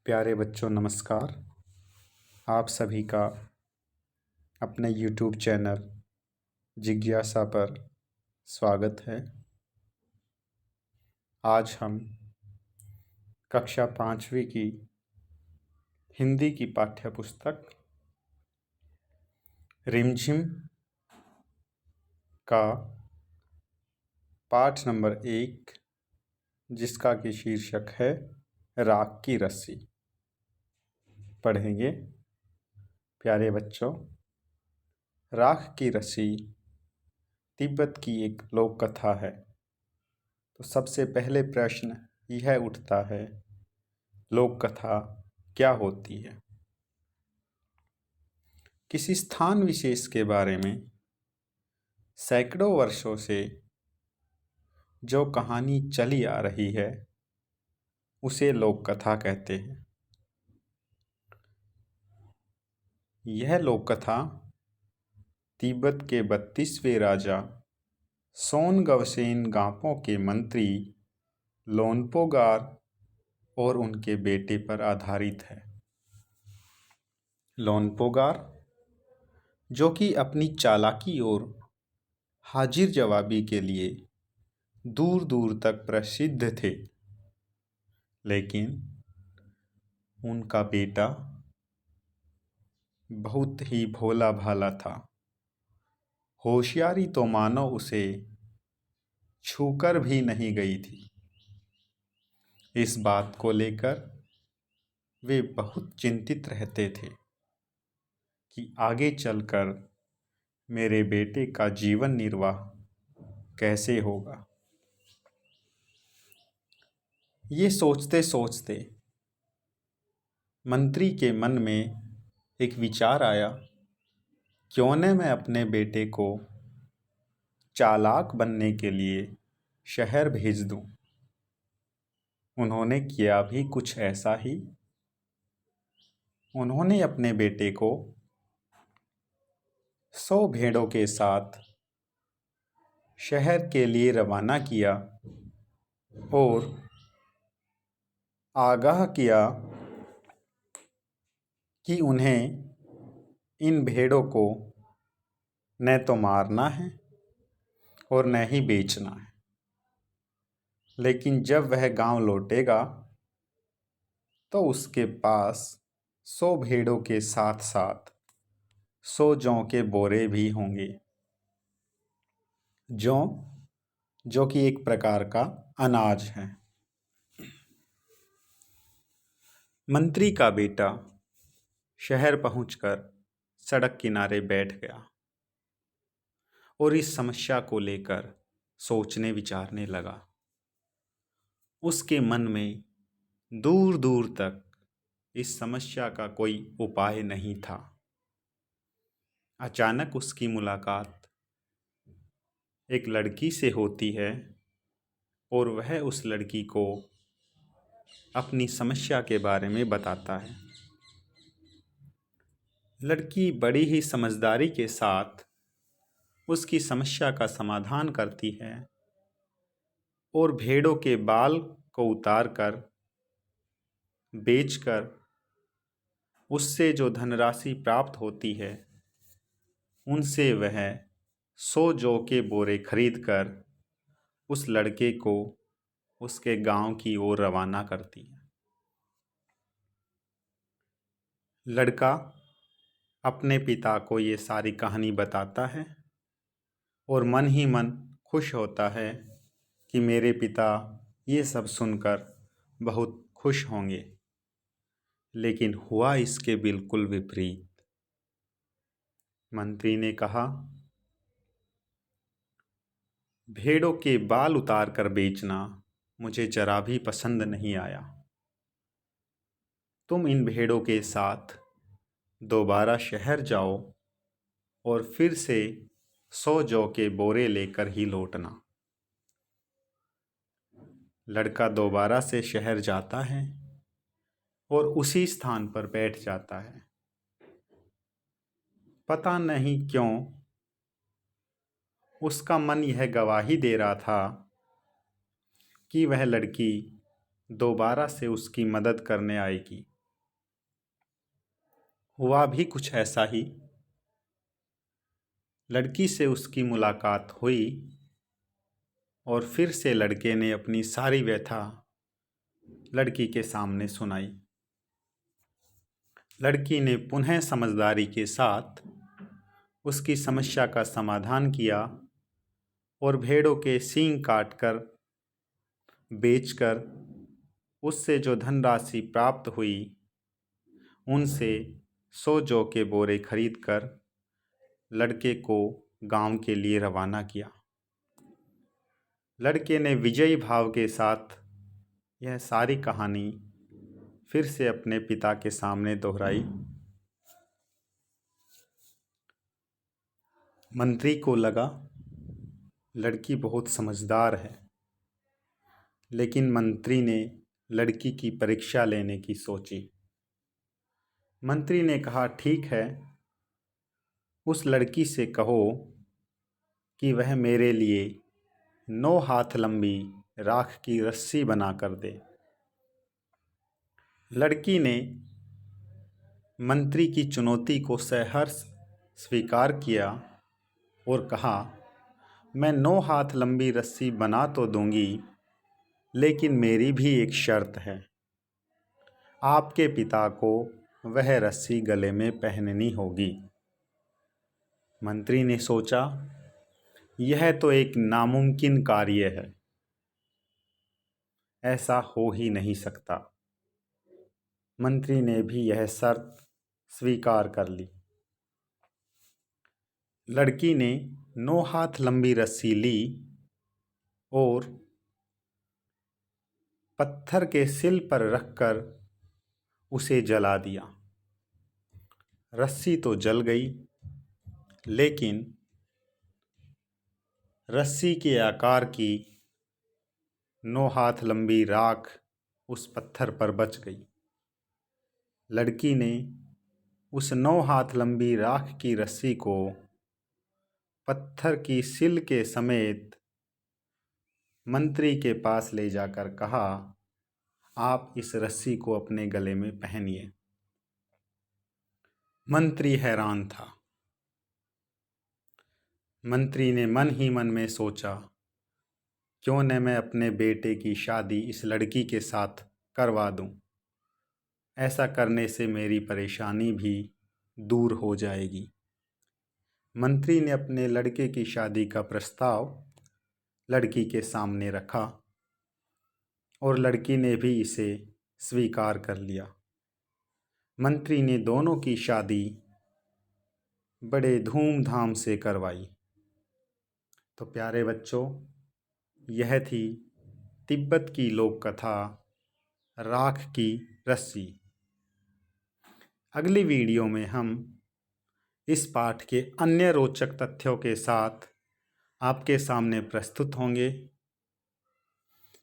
प्यारे बच्चों नमस्कार। आप सभी का अपने YouTube चैनल जिज्ञासा पर स्वागत है। आज हम कक्षा 5वीं की हिंदी की पाठ्य पुस्तक रिमझिम का पाठ नंबर 1 जिसका कि शीर्षक है राख की रस्सी पढ़ेंगे। प्यारे बच्चों, राख की रस्सी तिब्बत की एक लोक कथा है। तो सबसे पहले प्रश्न यह उठता है, लोक कथा क्या होती है? किसी स्थान विशेष के बारे में सैकड़ों वर्षों से जो कहानी चली आ रही है उसे लोक कथा कहते हैं। यह लोक कथा तिब्बत के 32वें राजा सोनगवसेन गांपो के मंत्री लोनपोगार और उनके बेटे पर आधारित है। लोनपोगार, जो कि अपनी चालाकी और हाजिर जवाबी के लिए दूर दूर तक प्रसिद्ध थे, लेकिन उनका बेटा बहुत ही भोला भाला था। होशियारी तो मानो उसे छूकर भी नहीं गई थी। इस बात को लेकर वे बहुत चिंतित रहते थे कि आगे चलकर मेरे बेटे का जीवन निर्वाह कैसे होगा। ये सोचते सोचते मंत्री के मन में एक विचार आया, क्यों न मैं अपने बेटे को चालाक बनने के लिए शहर भेज दूं। उन्होंने किया भी कुछ ऐसा ही। उन्होंने अपने बेटे को 100 भेड़ों के साथ शहर के लिए रवाना किया और आगाह किया कि उन्हें इन भेड़ों को न तो मारना है और न ही बेचना है, लेकिन जब वह गांव लौटेगा तो उसके पास 100 भेड़ों के साथ साथ 100 जौ के बोरे भी होंगे। जौ, जो कि एक प्रकार का अनाज है। मंत्री का बेटा शहर पहुंचकर सड़क किनारे बैठ गया और इस समस्या को लेकर सोचने विचारने लगा। उसके मन में दूर दूर तक इस समस्या का कोई उपाय नहीं था। अचानक उसकी मुलाकात एक लड़की से होती है और वह उस लड़की को अपनी समस्या के बारे में बताता है। लड़की बड़ी ही समझदारी के साथ उसकी समस्या का समाधान करती है और भेड़ों के बाल को उतारकर बेचकर उससे जो धनराशि प्राप्त होती है उनसे वह 100 जौ के बोरे खरीदकर उस लड़के को उसके गांव की ओर रवाना करती है। लड़का अपने पिता को ये सारी कहानी बताता है और मन ही मन खुश होता है कि मेरे पिता ये सब सुनकर बहुत खुश होंगे। लेकिन हुआ इसके बिल्कुल विपरीत। मंत्री ने कहा, भेड़ों के बाल उतार कर बेचना मुझे जरा भी पसंद नहीं आया। तुम इन भेड़ों के साथ दोबारा शहर जाओ और फिर से 100 जौ के बोरे लेकर ही लौटना। लड़का दोबारा से शहर जाता है और उसी स्थान पर बैठ जाता है। पता नहीं क्यों उसका मन यह गवाही दे रहा था कि वह लड़की दोबारा से उसकी मदद करने आएगी। हुआ भी कुछ ऐसा ही। लड़की से उसकी मुलाकात हुई और फिर से लड़के ने अपनी सारी व्यथा लड़की के सामने सुनाई। लड़की ने पुनः समझदारी के साथ उसकी समस्या का समाधान किया और भेड़ों के सींग काटकर बेचकर उससे जो धनराशि प्राप्त हुई उनसे 100 जौ के बोरे खरीदकर लड़के को गांव के लिए रवाना किया। लड़के ने विजयी भाव के साथ यह सारी कहानी फिर से अपने पिता के सामने दोहराई। मंत्री को लगा लड़की बहुत समझदार है, लेकिन मंत्री ने लड़की की परीक्षा लेने की सोची। मंत्री ने कहा, ठीक है, उस लड़की से कहो कि वह मेरे लिए 9 हाथ लंबी राख की रस्सी बना कर दे। लड़की ने मंत्री की चुनौती को सहर्ष स्वीकार किया और कहा, मैं 9 हाथ लंबी रस्सी बना तो दूंगी, लेकिन मेरी भी एक शर्त है। आपके पिता को वह रस्सी गले में पहननी होगी। मंत्री ने सोचा, यह तो एक नामुमकिन कार्य है, ऐसा हो ही नहीं सकता। मंत्री ने भी यह शर्त स्वीकार कर ली। लड़की ने 9 हाथ लंबी रस्सी ली और पत्थर के सिल पर रखकर उसे जला दिया। रस्सी तो जल गई, लेकिन रस्सी के आकार की 9 हाथ लंबी राख उस पत्थर पर बच गई। लड़की ने उस 9 हाथ लंबी राख की रस्सी को पत्थर की सिल के समेत मंत्री के पास ले जाकर कहा, आप इस रस्सी को अपने गले में पहनिए। मंत्री हैरान था। मंत्री ने मन ही मन में सोचा, क्यों न मैं अपने बेटे की शादी इस लड़की के साथ करवा दूं। ऐसा करने से मेरी परेशानी भी दूर हो जाएगी। मंत्री ने अपने लड़के की शादी का प्रस्ताव लड़की के सामने रखा और लड़की ने भी इसे स्वीकार कर लिया। मंत्री ने दोनों की शादी बड़े धूमधाम से करवाई। तो प्यारे बच्चों, यह थी तिब्बत की लोक कथा राख की रस्सी। अगली वीडियो में हम इस पाठ के अन्य रोचक तथ्यों के साथ आपके सामने प्रस्तुत होंगे।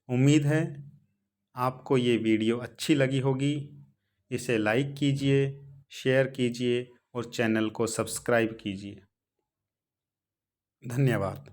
उम्मीद है आपको ये वीडियो अच्छी लगी होगी। इसे लाइक कीजिए, शेयर कीजिए और चैनल को सब्सक्राइब कीजिए। धन्यवाद।